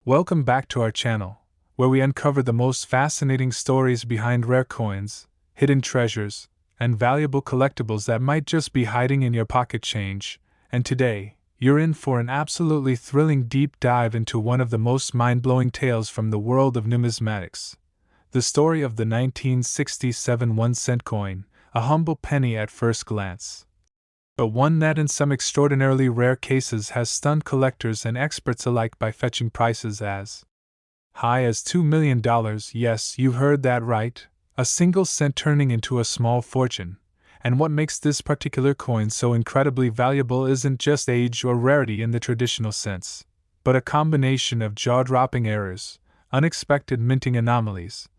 Welcome back to our channel, where we uncover the most fascinating stories behind rare coins, hidden treasures, and valuable collectibles that might just be hiding in your pocket change. And today, you're in for an absolutely thrilling deep dive into one of the most mind-blowing tales from the world of numismatics. The story of the 1967 1-cent coin, a humble penny at first glance, but one that in some extraordinarily rare cases has stunned collectors and experts alike by fetching prices as high as $2 million. Yes, you heard that right, a single cent turning into a small fortune. And what makes this particular coin so incredibly valuable isn't just age or rarity in the traditional sense, but a combination of jaw-dropping errors, unexpected minting anomalies,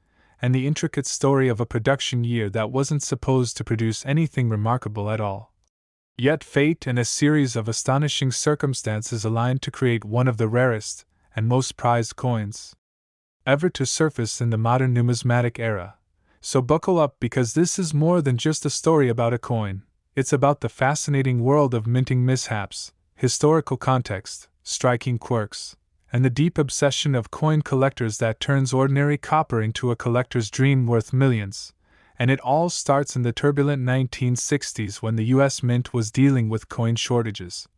and the intricate story of a production year that wasn't supposed to produce anything remarkable at all. Yet fate and a series of astonishing circumstances aligned to create one of the rarest and most prized coins ever to surface in the modern numismatic era. So buckle up, because this is more than just a story about a coin. It's about the fascinating world of minting mishaps, historical context, striking quirks, and the deep obsession of coin collectors that turns ordinary copper into a collector's dream worth millions. And it all starts in the turbulent 1960s when the US Mint was dealing with coin shortages,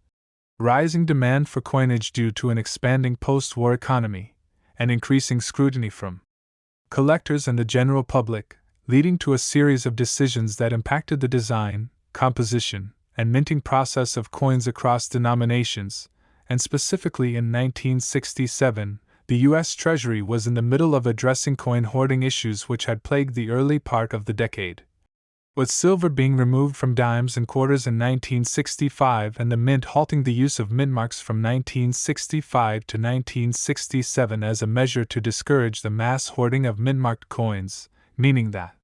rising demand for coinage due to an expanding post-war economy, and increasing scrutiny from collectors and the general public, leading to a series of decisions that impacted the design, composition, and minting process of coins across denominations. And specifically in 1967, the U.S. Treasury was in the middle of addressing coin hoarding issues which had plagued the early part of the decade. With silver being removed from dimes and quarters in 1965 and the mint halting the use of mint marks from 1965 to 1967 as a measure to discourage the mass hoarding of mint-marked coins, meaning that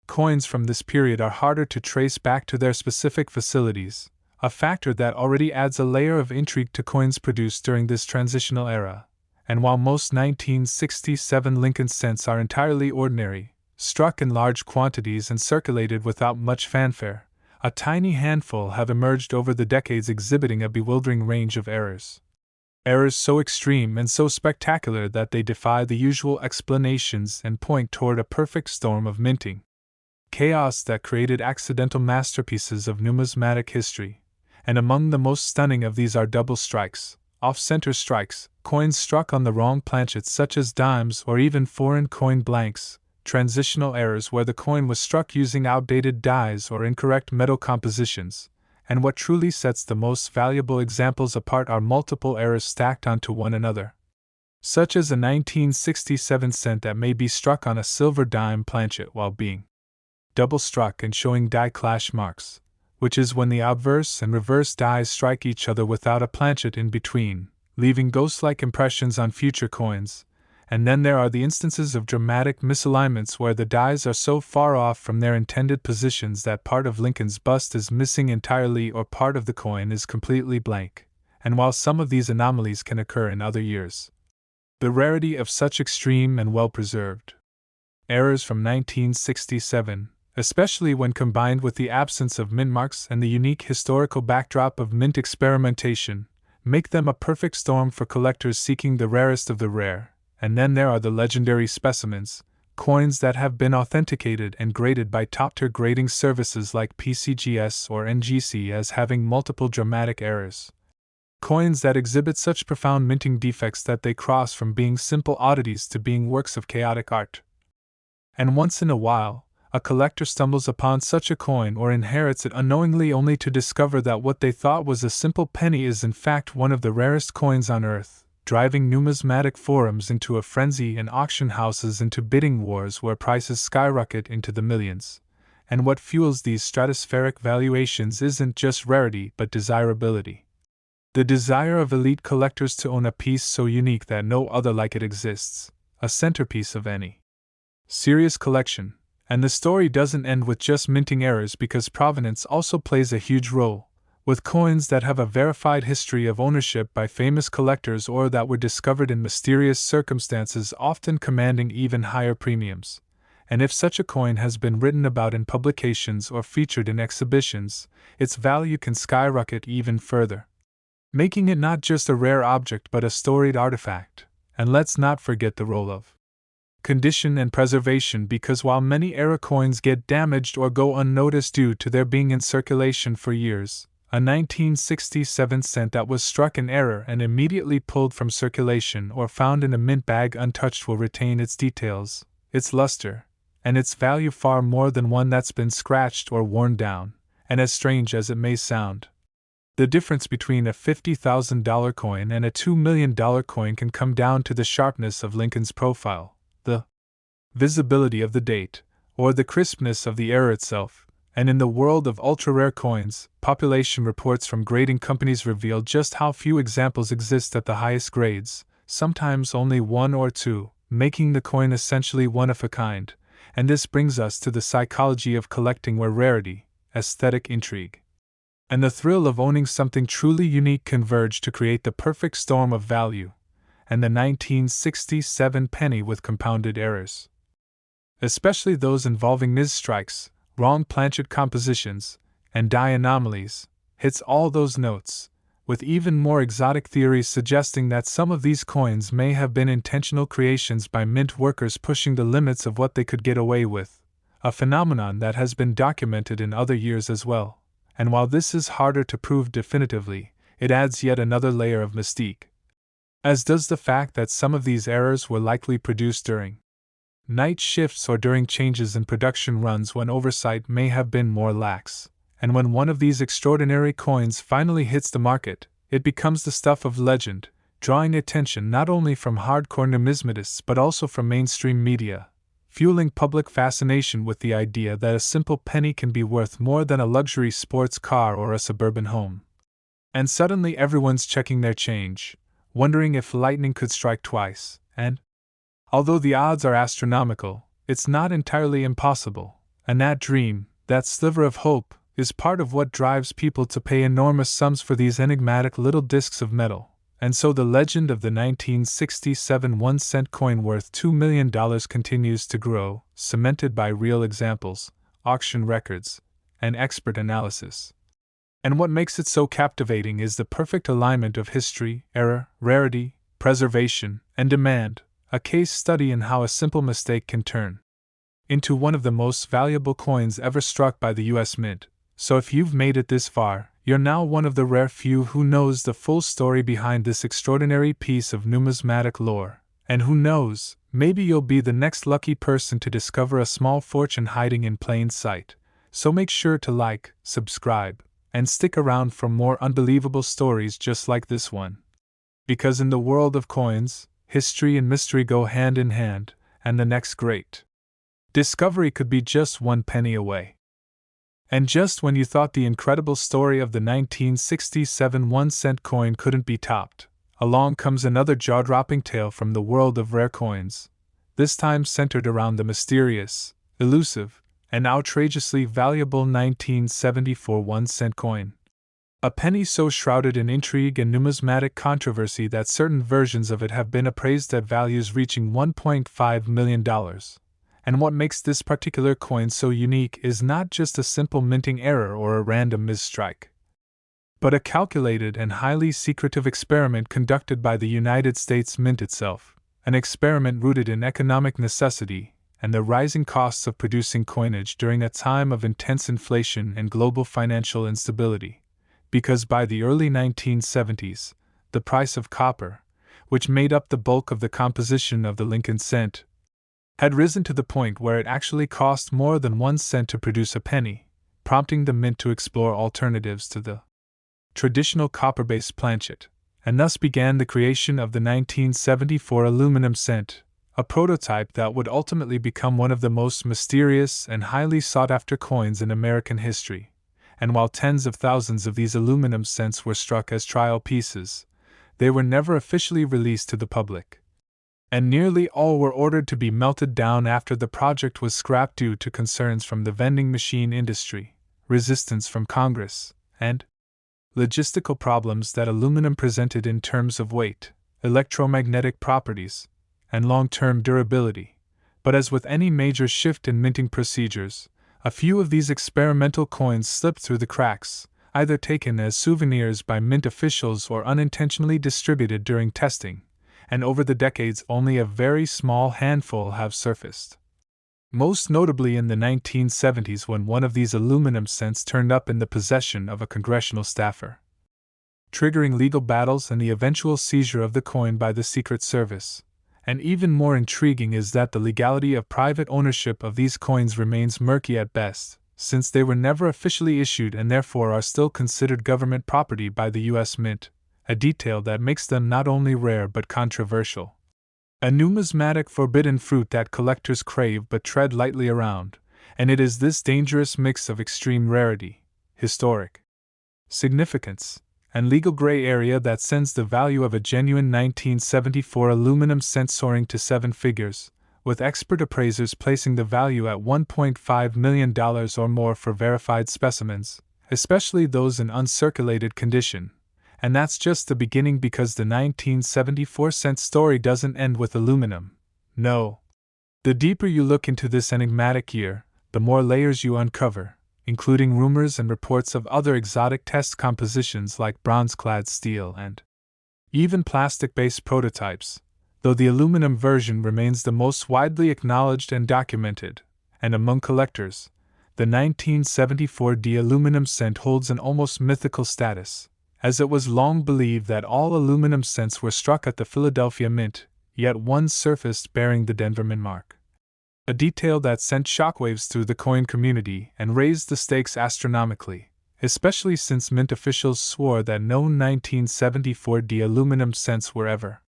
coins from this period are harder to trace back to their specific facilities, a factor that already adds a layer of intrigue to coins produced during this transitional era. And while most 1967 Lincoln cents are entirely ordinary, struck in large quantities and circulated without much fanfare, a tiny handful have emerged over the decades exhibiting a bewildering range of errors. Errors so extreme and so spectacular that they defy the usual explanations and point toward a perfect storm of minting chaos that created accidental masterpieces of numismatic history. And among the most stunning of these are double strikes, off-center strikes, coins struck on the wrong planchets such as dimes or even foreign coin blanks, transitional errors where the coin was struck using outdated dies or incorrect metal compositions, and what truly sets the most valuable examples apart are multiple errors stacked onto one another, such as a 1967 cent that may be struck on a silver dime planchet while being double struck and showing die clash marks, which is when the obverse and reverse dies strike each other without a planchet in between, leaving ghost-like impressions on future coins. And then there are the instances of dramatic misalignments where the dies are so far off from their intended positions that part of Lincoln's bust is missing entirely or part of the coin is completely blank. And while some of these anomalies can occur in other years, the rarity of such extreme and well-preserved errors from 1967, especially when combined with the absence of mint marks and the unique historical backdrop of mint experimentation, make them a perfect storm for collectors seeking the rarest of the rare. And then there are the legendary specimens, coins that have been authenticated and graded by top-tier grading services like PCGS or NGC as having multiple dramatic errors. Coins that exhibit such profound minting defects that they cross from being simple oddities to being works of chaotic art. And once in a while, a collector stumbles upon such a coin or inherits it unknowingly only to discover that what they thought was a simple penny is in fact one of the rarest coins on earth, driving numismatic forums into a frenzy and auction houses into bidding wars where prices skyrocket into the millions. And what fuels these stratospheric valuations isn't just rarity but desirability. The desire of elite collectors to own a piece so unique that no other like it exists, a centerpiece of any serious collection. And the story doesn't end with just minting errors, because provenance also plays a huge role, with coins that have a verified history of ownership by famous collectors or that were discovered in mysterious circumstances often commanding even higher premiums. And if such a coin has been written about in publications or featured in exhibitions, its value can skyrocket even further, making it not just a rare object but a storied artifact. And let's not forget the role of condition and preservation, because while many era coins get damaged or go unnoticed due to their being in circulation for years, a 1967 cent that was struck in error and immediately pulled from circulation or found in a mint bag untouched will retain its details, its luster, and its value far more than one that's been scratched or worn down. And as strange as it may sound, the difference between a $50,000 coin and a $2 million coin can come down to the sharpness of Lincoln's profile, the visibility of the date, or the crispness of the error itself. And in the world of ultra-rare coins, population reports from grading companies reveal just how few examples exist at the highest grades, sometimes only one or two, making the coin essentially one of a kind. And this brings us to the psychology of collecting, where rarity, aesthetic intrigue, and the thrill of owning something truly unique converge to create the perfect storm of value, and the 1967 penny with compounded errors, especially those involving misstrikes, wrong planchet compositions, and die anomalies, hits all those notes, with even more exotic theories suggesting that some of these coins may have been intentional creations by mint workers pushing the limits of what they could get away with, a phenomenon that has been documented in other years as well. And while this is harder to prove definitively, it adds yet another layer of mystique, as does the fact that some of these errors were likely produced during night shifts or during changes in production runs when oversight may have been more lax. And when one of these extraordinary coins finally hits the market, it becomes the stuff of legend, drawing attention not only from hardcore numismatists but also from mainstream media, fueling public fascination with the idea that a simple penny can be worth more than a luxury sports car or a suburban home. And suddenly everyone's checking their change, wondering if lightning could strike twice, and although the odds are astronomical, it's not entirely impossible, and that dream, that sliver of hope, is part of what drives people to pay enormous sums for these enigmatic little discs of metal. And so the legend of the 1967 1-cent coin worth $2 million continues to grow, cemented by real examples, auction records, and expert analysis. And what makes it so captivating is the perfect alignment of history, error, rarity, preservation, and demand, a case study in how a simple mistake can turn into one of the most valuable coins ever struck by the U.S. Mint. So if you've made it this far, you're now one of the rare few who knows the full story behind this extraordinary piece of numismatic lore. And who knows, maybe you'll be the next lucky person to discover a small fortune hiding in plain sight. So make sure to like, subscribe, and stick around for more unbelievable stories just like this one. Because in the world of coins, history and mystery go hand in hand, and the next great discovery could be just one penny away. And just when you thought the incredible story of the 1967 1-cent coin couldn't be topped, along comes another jaw-dropping tale from the world of rare coins, this time centered around the mysterious, elusive, and outrageously valuable 1974 1-cent coin. A penny so shrouded in intrigue and numismatic controversy that certain versions of it have been appraised at values reaching $1.5 million. And what makes this particular coin so unique is not just a simple minting error or a random misstrike, but a calculated and highly secretive experiment conducted by the United States Mint itself, an experiment rooted in economic necessity and the rising costs of producing coinage during a time of intense inflation and global financial instability. Because by the early 1970s, the price of copper, which made up the bulk of the composition of the Lincoln cent, had risen to the point where it actually cost more than 1 cent to produce a penny, prompting the mint to explore alternatives to the traditional copper-based planchet, and thus began the creation of the 1974 aluminum cent, a prototype that would ultimately become one of the most mysterious and highly sought-after coins in American history. And while tens of thousands of these aluminum cents were struck as trial pieces, they were never officially released to the public. And nearly all were ordered to be melted down after the project was scrapped due to concerns from the vending machine industry, resistance from Congress, and logistical problems that aluminum presented in terms of weight, electromagnetic properties, and long-term durability. But as with any major shift in minting procedures, a few of these experimental coins slipped through the cracks, either taken as souvenirs by mint officials or unintentionally distributed during testing. and over the decades only a very small handful have surfaced. Most notably in the 1970s, when one of these aluminum cents turned up in the possession of a congressional staffer, triggering legal battles and the eventual seizure of the coin by the Secret Service. And even more intriguing is that the legality of private ownership of these coins remains murky at best, since they were never officially issued and therefore are still considered government property by the U.S. Mint, a detail that makes them not only rare but controversial. A numismatic forbidden fruit that collectors crave but tread lightly around, and it is this dangerous mix of extreme rarity, historic significance, and legal gray area that sends the value of a genuine 1974 aluminum cent soaring to seven figures, with expert appraisers placing the value at $1.5 million or more for verified specimens, especially those in uncirculated condition. And that's just the beginning, because the 1974 cent story doesn't end with aluminum. No. The deeper you look into this enigmatic year, the more layers you uncover, including rumors and reports of other exotic test compositions like bronze-clad steel and even plastic-based prototypes, though the aluminum version remains the most widely acknowledged and documented. And among collectors, the 1974 aluminum cent holds an almost mythical status, as it was long believed that all aluminum cents were struck at the Philadelphia Mint, yet one surfaced bearing the Denver Mint mark. A detail that sent shockwaves through the coin community and raised the stakes astronomically, especially since Mint officials swore that no 1974 aluminum cents were ever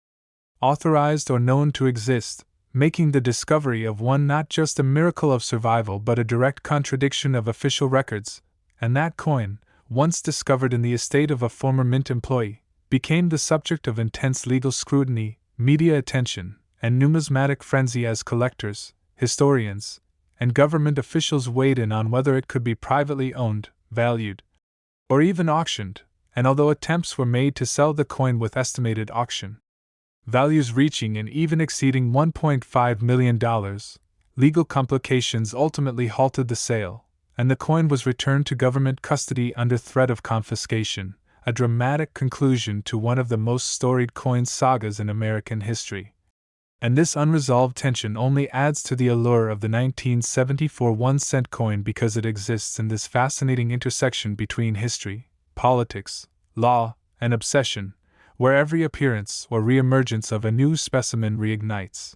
authorized or known to exist, making the discovery of one not just a miracle of survival but a direct contradiction of official records. And that coin, once discovered in the estate of a former Mint employee, became the subject of intense legal scrutiny, media attention, and numismatic frenzy as collectors, historians, and government officials weighed in on whether it could be privately owned, valued, or even auctioned. And although attempts were made to sell the coin with estimated auction values reaching and even exceeding $1.5 million, legal complications ultimately halted the sale, and the coin was returned to government custody under threat of confiscation, a dramatic conclusion to one of the most storied coin sagas in American history. And this unresolved tension only adds to the allure of the 1974 1-cent coin, because it exists in this fascinating intersection between history, politics, law, and obsession, where every appearance or reemergence of a new specimen reignites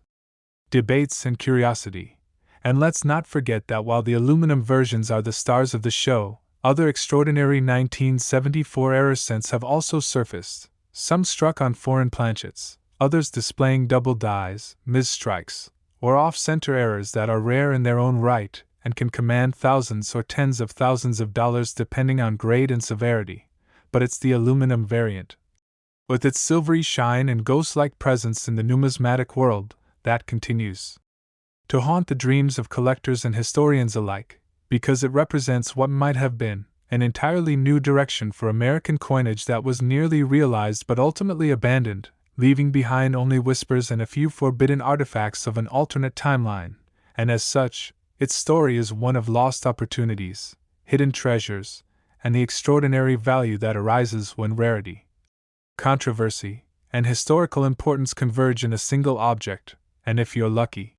debates and curiosity. And let's not forget that while the aluminum versions are the stars of the show, other extraordinary 1974 era cents have also surfaced, some struck on foreign planchets, others displaying double dies, misstrikes, or off-center errors that are rare in their own right and can command thousands or tens of thousands of dollars depending on grade and severity. But it's the aluminum variant, with its silvery shine and ghost-like presence in the numismatic world, that continues to haunt the dreams of collectors and historians alike, because it represents what might have been an entirely new direction for American coinage that was nearly realized but ultimately abandoned, leaving behind only whispers and a few forbidden artifacts of an alternate timeline. And as such, its story is one of lost opportunities, hidden treasures, and the extraordinary value that arises when rarity, controversy, and historical importance converge in a single object. And if you're lucky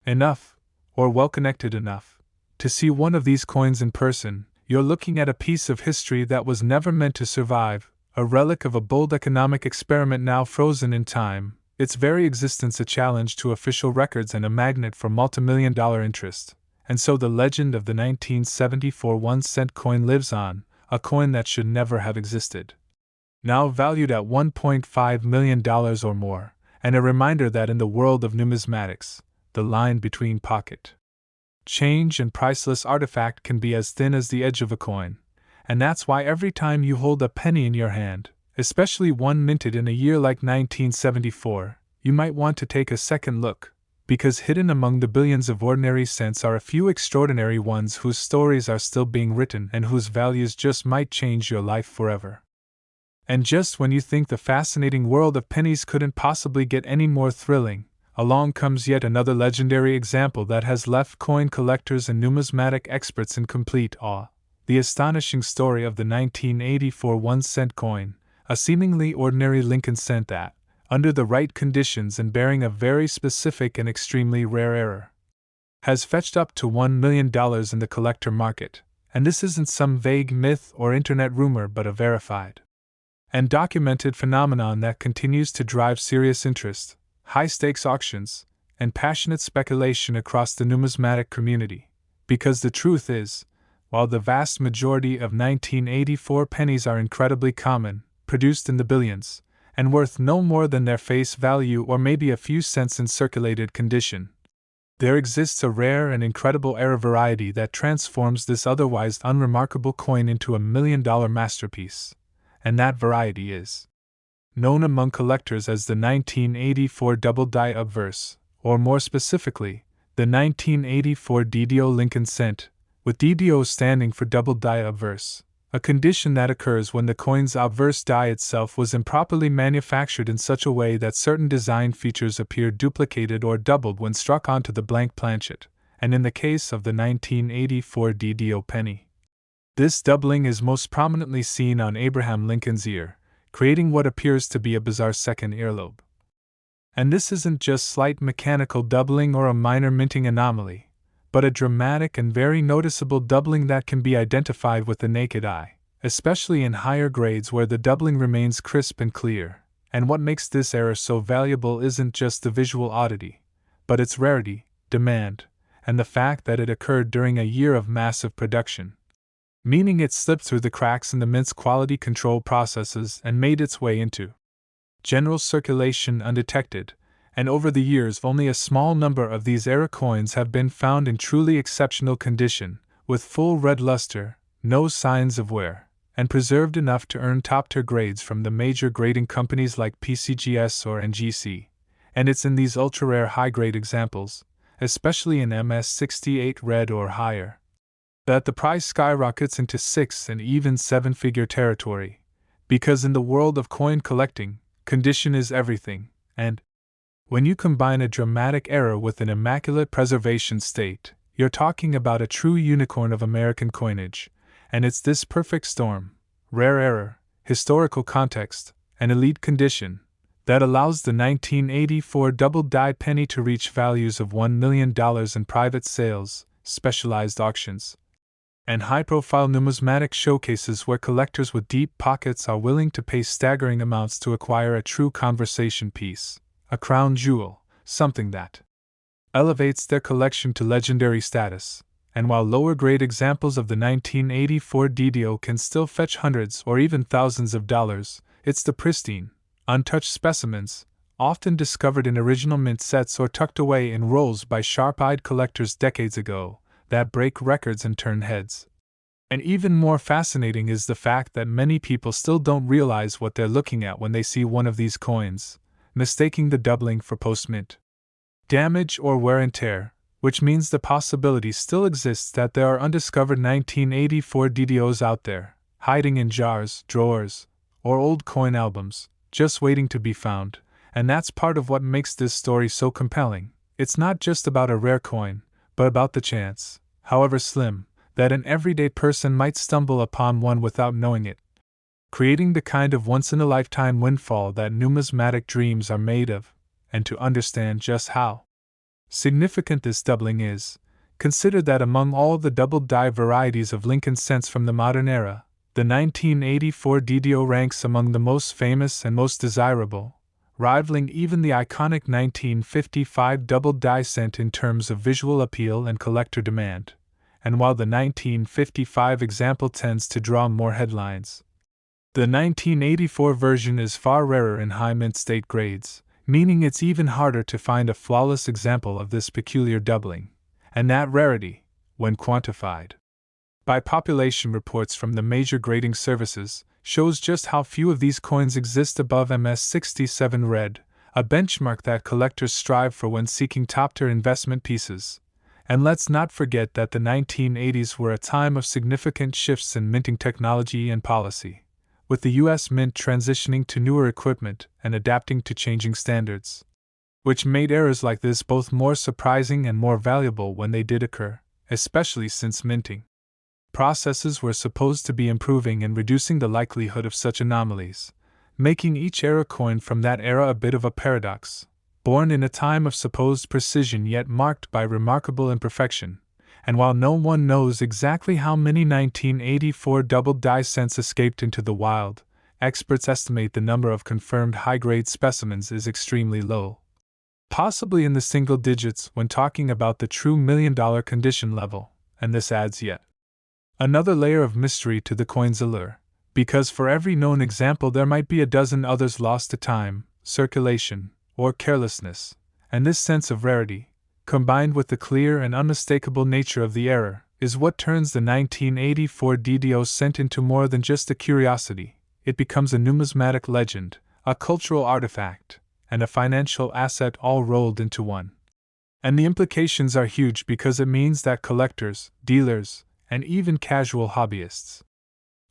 enough, or well-connected enough, to see one of these coins in person, you're looking at a piece of history that was never meant to survive, a relic of a bold economic experiment now frozen in time, its very existence a challenge to official records and a magnet for multimillion-dollar interest. And so the legend of the 1974 1-cent coin lives on, a coin that should never have existed, now valued at $1.5 million or more, and a reminder that in the world of numismatics, the line between pocket change and priceless artifact can be as thin as the edge of a coin. And that's why every time you hold a penny in your hand, especially one minted in a year like 1974, you might want to take a second look, because hidden among the billions of ordinary cents are a few extraordinary ones whose stories are still being written and whose values just might change your life forever. And just when you think the fascinating world of pennies couldn't possibly get any more thrilling, along comes yet another legendary example that has left coin collectors and numismatic experts in complete awe: the astonishing story of the 1984 1-cent coin, a seemingly ordinary Lincoln cent that, under the right conditions and bearing a very specific and extremely rare error, has fetched up to $1 million in the collector market, and this isn't some vague myth or internet rumor but a verified and documented phenomenon that continues to drive serious interest, high-stakes auctions, and passionate speculation across the numismatic community. Because the truth is, while the vast majority of 1984 pennies are incredibly common, produced in the billions, and worth no more than their face value or maybe a few cents in circulated condition, there exists a rare and incredible error variety that transforms this otherwise unremarkable coin into a $1 million masterpiece, and that variety is known among collectors as the 1984 double-die obverse, or more specifically, the 1984 DDO Lincoln cent, with DDO standing for double-die obverse, a condition that occurs when the coin's obverse die itself was improperly manufactured in such a way that certain design features appear duplicated or doubled when struck onto the blank planchet, and in the case of the 1984 DDO penny, this doubling is most prominently seen on Abraham Lincoln's ear, creating what appears to be a bizarre second earlobe. And this isn't just slight mechanical doubling or a minor minting anomaly, but a dramatic and very noticeable doubling that can be identified with the naked eye, especially in higher grades where the doubling remains crisp and clear. And what makes this error so valuable isn't just the visual oddity, but its rarity, demand, and the fact that it occurred during a year of massive production, meaning it slipped through the cracks in the mint's quality control processes and made its way into general circulation undetected, and over the years only a small number of these error coins have been found in truly exceptional condition, with full red luster, no signs of wear, and preserved enough to earn top-tier grades from the major grading companies like PCGS or NGC. And it's in these ultra-rare high-grade examples, especially in MS68 red or higher, that the price skyrockets into 6- and even 7-figure territory, because in the world of coin collecting, condition is everything, and when you combine a dramatic error with an immaculate preservation state, you're talking about a true unicorn of American coinage, and it's this perfect storm, rare error, historical context, and elite condition, that allows the 1984 double-die penny to reach values of $1 million in private sales, specialized auctions, and high-profile numismatic showcases where collectors with deep pockets are willing to pay staggering amounts to acquire a true conversation piece, a crown jewel, something that elevates their collection to legendary status. And while lower-grade examples of the 1984 DDO can still fetch hundreds or even thousands of dollars, it's the pristine, untouched specimens, often discovered in original mint sets or tucked away in rolls by sharp-eyed collectors decades ago, that break records and turn heads. And even more fascinating is the fact that many people still don't realize what they're looking at when they see one of these coins, mistaking the doubling for post-mint damage or wear and tear, which means the possibility still exists that there are undiscovered 1984 DDOs out there, hiding in jars, drawers, or old coin albums, just waiting to be found. And that's part of what makes this story so compelling. It's not just about a rare coin, but about the chance, however slim, that an everyday person might stumble upon one without knowing it, creating the kind of once-in-a-lifetime windfall that numismatic dreams are made of. And to understand just how significant this doubling is, consider that among all the double-die varieties of Lincoln cents from the modern era, the 1984 DDO ranks among the most famous and most desirable, rivaling even the iconic 1955 double-die cent in terms of visual appeal and collector demand. And while the 1955 example tends to draw more headlines, the 1984 version is far rarer in high mint state grades, meaning it's even harder to find a flawless example of this peculiar doubling. And that rarity, when quantified by population reports from the major grading services, shows just how few of these coins exist above MS67 red, a benchmark that collectors strive for when seeking top-tier investment pieces. And let's not forget that the 1980s were a time of significant shifts in minting technology and policy, with the U.S. Mint transitioning to newer equipment and adapting to changing standards, which made errors like this both more surprising and more valuable when they did occur, especially since minting processes were supposed to be improving and reducing the likelihood of such anomalies. making each era coin from that era a bit of a paradox, born in a time of supposed precision yet marked by remarkable imperfection. And while no one knows exactly how many 1984 double die cents escaped into the wild, experts estimate the number of confirmed high-grade specimens is extremely low, possibly in the single digits when talking about the true million-dollar condition level, and this adds yet another layer of mystery to the coin's allure, because for every known example there might be a dozen others lost to time, circulation, or carelessness, and this sense of rarity, combined with the clear and unmistakable nature of the error, is what turns the 1984 DDO cent into more than just a curiosity. It becomes a numismatic legend, a cultural artifact, and a financial asset all rolled into one. And the implications are huge because it means that collectors, dealers, and even casual hobbyists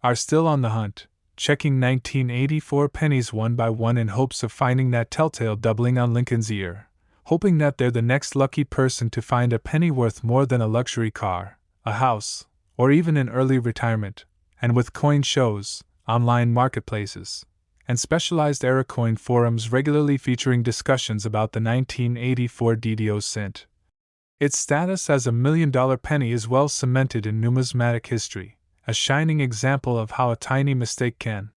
are still on the hunt, checking 1984 pennies one by one in hopes of finding that telltale doubling on Lincoln's ear, hoping that they're the next lucky person to find a penny worth more than a luxury car, a house, or even an early retirement. And with coin shows, online marketplaces, and specialized era coin forums regularly featuring discussions about the 1984 DDO cent, its status as a million-dollar penny is well cemented in numismatic history, a shining example of how a tiny mistake can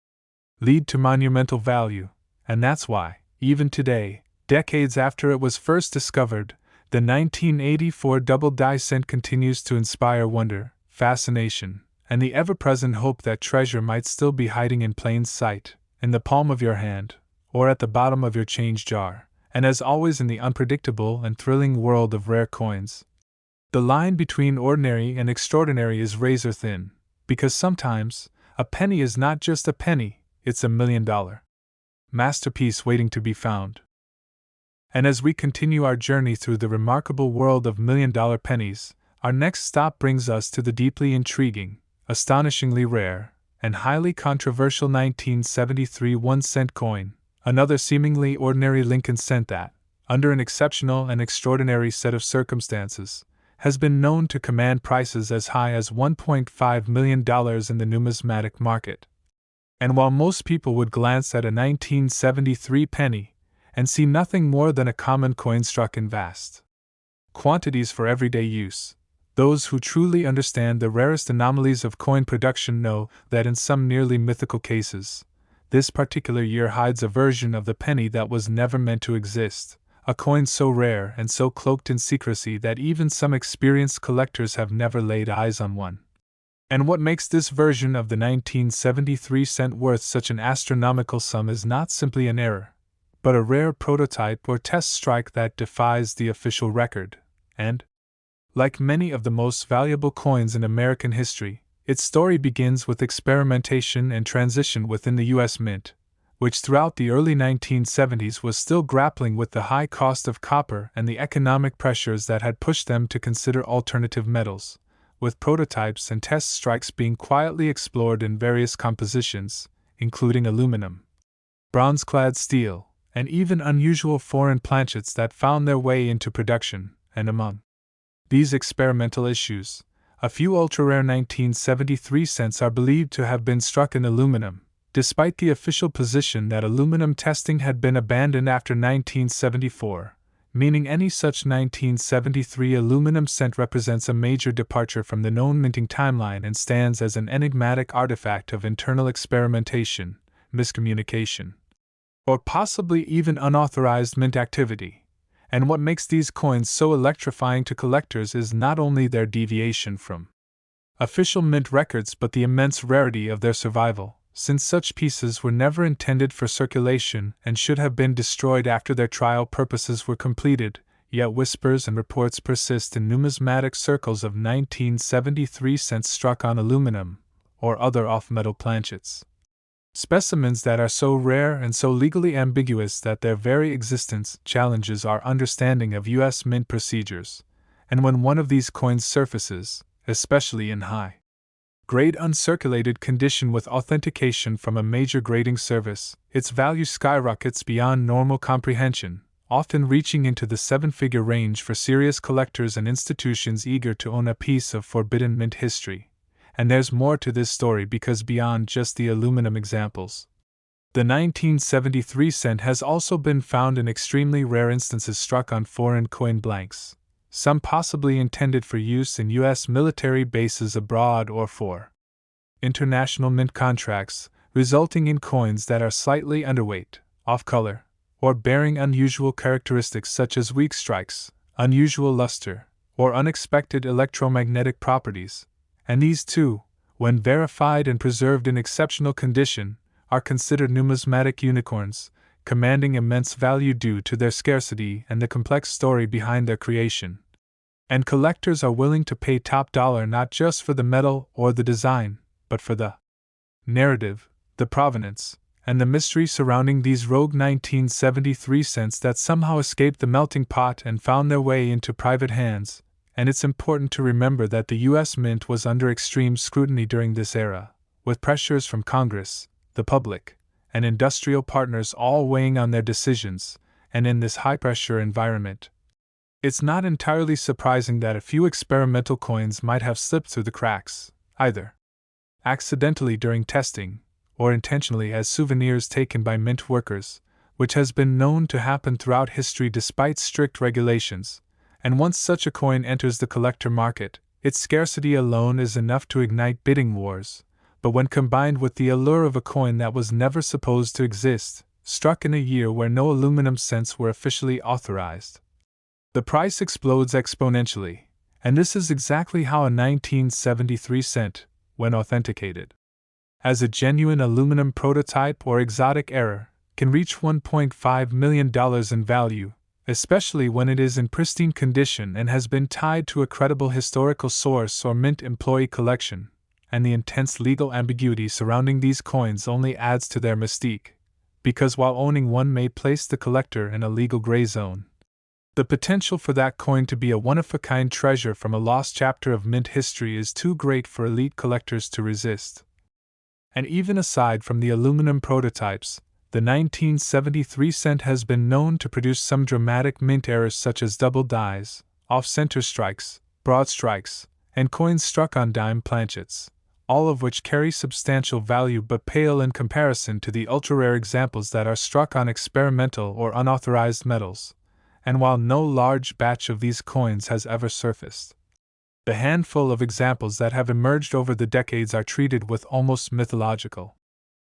lead to monumental value. And that's why, even today, decades after it was first discovered, the 1984 double die cent continues to inspire wonder, fascination, and the ever-present hope that treasure might still be hiding in plain sight, in the palm of your hand, or at the bottom of your change jar. And as always in the unpredictable and thrilling world of rare coins, the line between ordinary and extraordinary is razor thin, because sometimes, a penny is not just a penny, it's a million-dollar masterpiece waiting to be found. And as we continue our journey through the remarkable world of million-dollar pennies, our next stop brings us to the deeply intriguing, astonishingly rare, and highly controversial 1973 1-cent coin, another seemingly ordinary Lincoln cent that, under an exceptional and extraordinary set of circumstances, has been known to command prices as high as $1.5 million in the numismatic market. And while most people would glance at a 1973 penny and see nothing more than a common coin struck in vast quantities for everyday use, those who truly understand the rarest anomalies of coin production know that in some nearly mythical cases, this particular year hides a version of the penny that was never meant to exist, a coin so rare and so cloaked in secrecy that even some experienced collectors have never laid eyes on one. And what makes this version of the 1973 cent worth such an astronomical sum is not simply an error, but a rare prototype or test strike that defies the official record, and, like many of the most valuable coins in American history, its story begins with experimentation and transition within the U.S. Mint, which throughout the early 1970s was still grappling with the high cost of copper and the economic pressures that had pushed them to consider alternative metals, with prototypes and test strikes being quietly explored in various compositions, including aluminum, bronze-clad steel, and even unusual foreign planchets that found their way into production. And among these experimental issues, a few ultra-rare 1973 cents are believed to have been struck in aluminum, despite the official position that aluminum testing had been abandoned after 1974, meaning any such 1973 aluminum cent represents a major departure from the known minting timeline and stands as an enigmatic artifact of internal experimentation, miscommunication, or possibly even unauthorized mint activity. And what makes these coins so electrifying to collectors is not only their deviation from official mint records but the immense rarity of their survival, since such pieces were never intended for circulation and should have been destroyed after their trial purposes were completed, yet whispers and reports persist in numismatic circles of 1973 cents struck on aluminum, or other off-metal planchets. Specimens that are so rare and so legally ambiguous that their very existence challenges our understanding of U.S. mint procedures, and when one of these coins surfaces, especially in high-grade uncirculated condition with authentication from a major grading service, its value skyrockets beyond normal comprehension, often reaching into the seven-figure range for serious collectors and institutions eager to own a piece of forbidden mint history. And there's more to this story because beyond just the aluminum examples, The 1973 cent has also been found in extremely rare instances struck on foreign coin blanks, some possibly intended for use in U.S. military bases abroad or for international mint contracts, resulting in coins that are slightly underweight, off-color, or bearing unusual characteristics such as weak strikes, unusual luster, or unexpected electromagnetic properties, and these too, when verified and preserved in exceptional condition, are considered numismatic unicorns, commanding immense value due to their scarcity and the complex story behind their creation. And collectors are willing to pay top dollar not just for the metal or the design, but for the narrative, the provenance, and the mystery surrounding these rogue 1973 cents that somehow escaped the melting pot and found their way into private hands. And it's important to remember that the U.S. Mint was under extreme scrutiny during this era, with pressures from Congress, the public, and industrial partners all weighing on their decisions, and in this high-pressure environment, it's not entirely surprising that a few experimental coins might have slipped through the cracks, either accidentally during testing, or intentionally as souvenirs taken by mint workers, which has been known to happen throughout history despite strict regulations, and once such a coin enters the collector market, its scarcity alone is enough to ignite bidding wars. But when combined with the allure of a coin that was never supposed to exist, struck in a year where no aluminum cents were officially authorized, the price explodes exponentially, and this is exactly how a 1973 cent, when authenticated as a genuine aluminum prototype or exotic error, can reach $1.5 million in value, especially when it is in pristine condition and has been tied to a credible historical source or mint employee collection. And the intense legal ambiguity surrounding these coins only adds to their mystique, because while owning one may place the collector in a legal gray zone, the potential for that coin to be a one-of-a-kind treasure from a lost chapter of mint history is too great for elite collectors to resist. And even aside from the aluminum prototypes, the 1973 cent has been known to produce some dramatic mint errors such as double dies, off-center strikes, broad strikes, and coins struck on dime planchets, all of which carry substantial value but pale in comparison to the ultra-rare examples that are struck on experimental or unauthorized metals. And while no large batch of these coins has ever surfaced, the handful of examples that have emerged over the decades are treated with almost mythological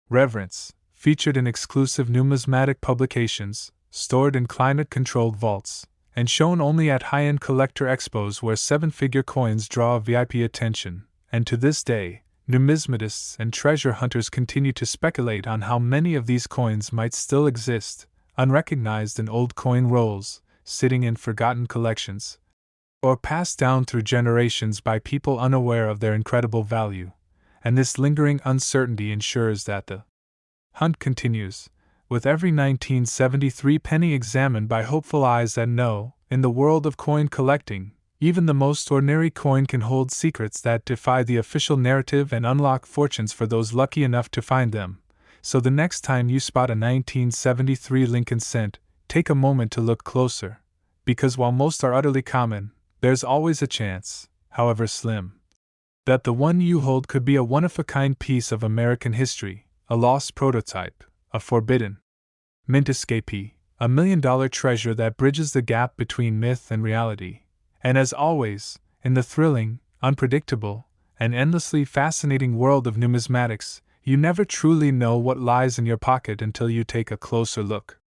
reverence, featured in exclusive numismatic publications, stored in climate-controlled vaults, and shown only at high-end collector expos where seven-figure coins draw VIP attention. And to this day, numismatists and treasure hunters continue to speculate on how many of these coins might still exist, unrecognized in old coin rolls, sitting in forgotten collections, or passed down through generations by people unaware of their incredible value. And this lingering uncertainty ensures that the hunt continues, with every 1973 penny examined by hopeful eyes that know, in the world of coin collecting, even the most ordinary coin can hold secrets that defy the official narrative and unlock fortunes for those lucky enough to find them. So the next time you spot a 1973 Lincoln cent, take a moment to look closer, because while most are utterly common, there's always a chance, however slim, that the one you hold could be a one-of-a-kind piece of American history, a lost prototype, a forbidden mint escapee, a $1 million treasure that bridges the gap between myth and reality. And as always, in the thrilling, unpredictable, and endlessly fascinating world of numismatics, you never truly know what lies in your pocket until you take a closer look.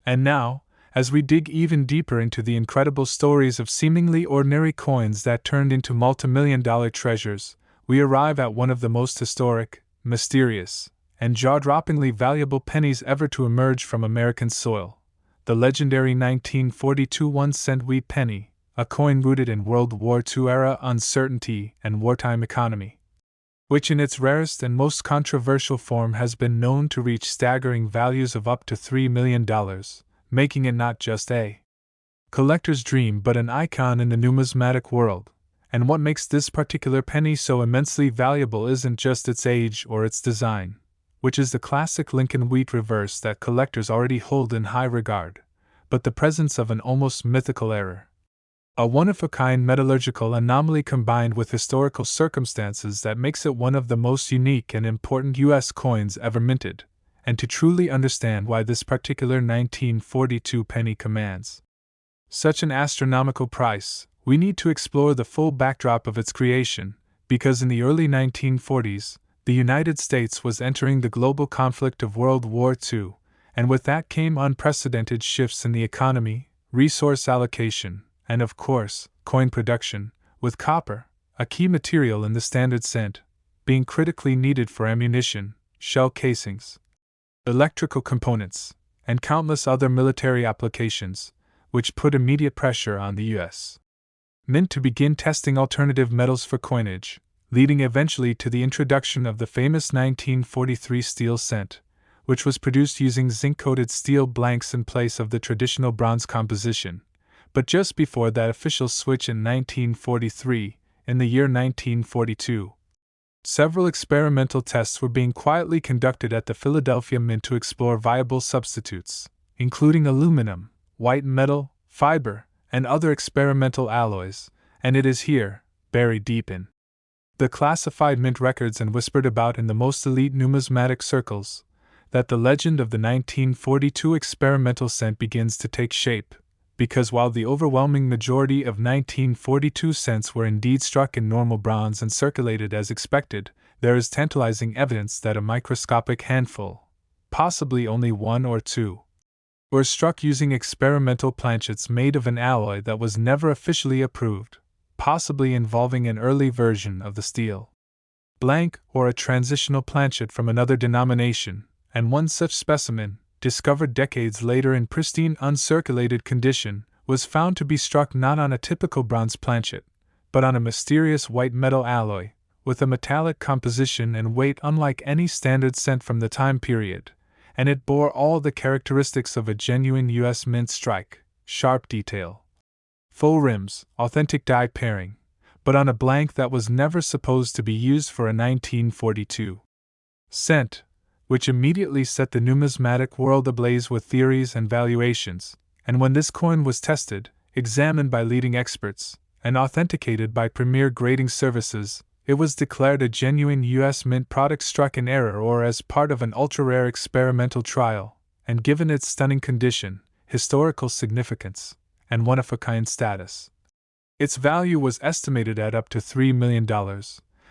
And now, as we dig even deeper into the incredible stories of seemingly ordinary coins that turned into multi-million-dollar treasures, we arrive at one of the most historic, mysterious, and jaw-droppingly valuable pennies ever to emerge from American soil, the legendary 1942 1-cent wheat penny, a coin rooted in World War II-era uncertainty and wartime economy, which in its rarest and most controversial form has been known to reach staggering values of up to $3 million, making it not just a collector's dream but an icon in the numismatic world. And what makes this particular penny so immensely valuable isn't just its age or its design, which is the classic Lincoln wheat reverse that collectors already hold in high regard, but the presence of an almost mythical error. A one-of-a-kind metallurgical anomaly combined with historical circumstances that makes it one of the most unique and important U.S. coins ever minted, and to truly understand why this particular 1942 penny commands such an astronomical price, we need to explore the full backdrop of its creation, because in the early 1940s, the United States was entering the global conflict of World War II, and with that came unprecedented shifts in the economy, resource allocation, and of course, coin production, with copper, a key material in the standard cent, being critically needed for ammunition, shell casings, electrical components, and countless other military applications, which put immediate pressure on the U.S. Mint to begin testing alternative metals for coinage, leading eventually to the introduction of the famous 1943 steel cent, which was produced using zinc-coated steel blanks in place of the traditional bronze composition. But just before that official switch in 1943, in the year 1942, several experimental tests were being quietly conducted at the Philadelphia Mint to explore viable substitutes, including aluminum, white metal, fiber, and other experimental alloys, and it is here, buried deep in the classified mint records and whispered about in the most elite numismatic circles, that the legend of the 1942 experimental cent begins to take shape, because while the overwhelming majority of 1942 cents were indeed struck in normal bronze and circulated as expected, there is tantalizing evidence that a microscopic handful, possibly only one or two, were struck using experimental planchets made of an alloy that was never officially approved, possibly involving an early version of the steel blank or a transitional planchet from another denomination, and one such specimen, discovered decades later in pristine uncirculated condition, was found to be struck not on a typical bronze planchet, but on a mysterious white metal alloy, with a metallic composition and weight unlike any standard cent from the time period, and it bore all the characteristics of a genuine U.S. Mint strike: sharp detail, full rims, authentic die pairing, but on a blank that was never supposed to be used for a 1942 cent, which immediately set the numismatic world ablaze with theories and valuations, and when this coin was tested, examined by leading experts, and authenticated by premier grading services, it was declared a genuine U.S. Mint product struck in error or as part of an ultra-rare experimental trial, and given its stunning condition, historical significance, and one-of-a-kind status, its value was estimated at up to $3 million,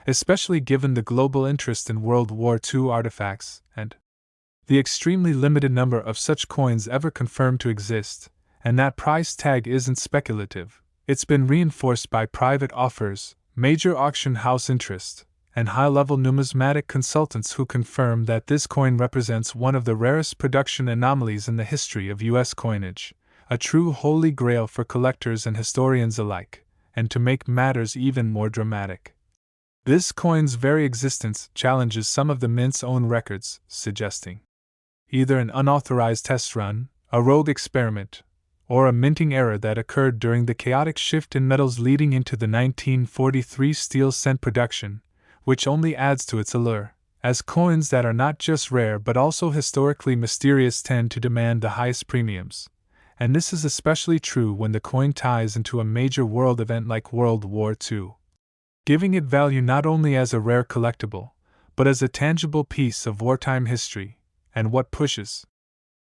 especially given the global interest in World War II artifacts, and the extremely limited number of such coins ever confirmed to exist, and that price tag isn't speculative, it's been reinforced by private offers, major auction house interest, and high-level numismatic consultants who confirm that this coin represents one of the rarest production anomalies in the history of U.S. coinage, a true holy grail for collectors and historians alike, and to make matters even more dramatic, this coin's very existence challenges some of the Mint's own records, suggesting either an unauthorized test run, a rogue experiment, or a minting error that occurred during the chaotic shift in metals leading into the 1943 steel cent production, which only adds to its allure, as coins that are not just rare but also historically mysterious tend to demand the highest premiums. And this is especially true when the coin ties into a major world event like World War II, giving it value not only as a rare collectible, but as a tangible piece of wartime history, and what pushes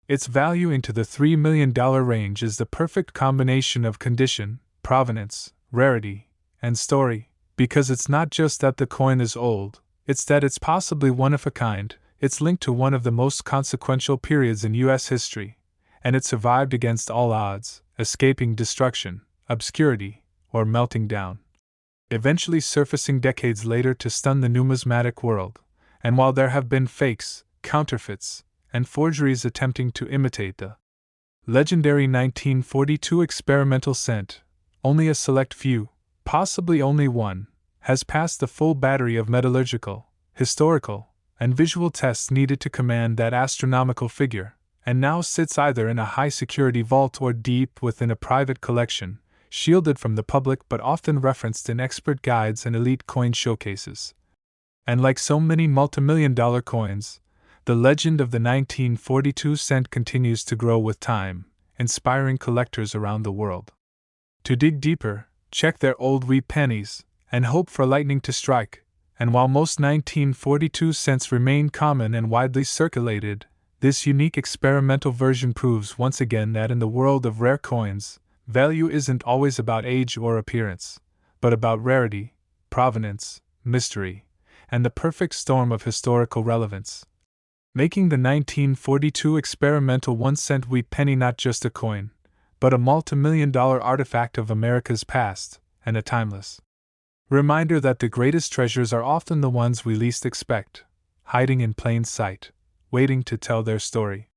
its value into the $3 million range is the perfect combination of condition, provenance, rarity, and story, because it's not just that the coin is old, it's that it's possibly one of a kind, it's linked to one of the most consequential periods in U.S. history, and it survived against all odds, escaping destruction, obscurity, or melting down, eventually surfacing decades later to stun the numismatic world. And while there have been fakes, counterfeits, and forgeries attempting to imitate the legendary 1942 experimental cent, only a select few, possibly only one, has passed the full battery of metallurgical, historical, and visual tests needed to command that astronomical figure, and now sits either in a high-security vault or deep within a private collection, shielded from the public but often referenced in expert guides and elite coin showcases. And like so many multimillion-dollar coins, the legend of the 1942 cent continues to grow with time, inspiring collectors around the world to dig deeper, check their old wee pennies, and hope for lightning to strike. And while most 1942 cents remain common and widely circulated, This unique experimental version proves once again that in the world of rare coins, value isn't always about age or appearance, but about rarity, provenance, mystery, and the perfect storm of historical relevance, making the 1942 experimental 1-cent wheat penny not just a coin, but a multi-million-dollar artifact of America's past, and a timeless reminder that the greatest treasures are often the ones we least expect, hiding in plain sight, waiting to tell their story.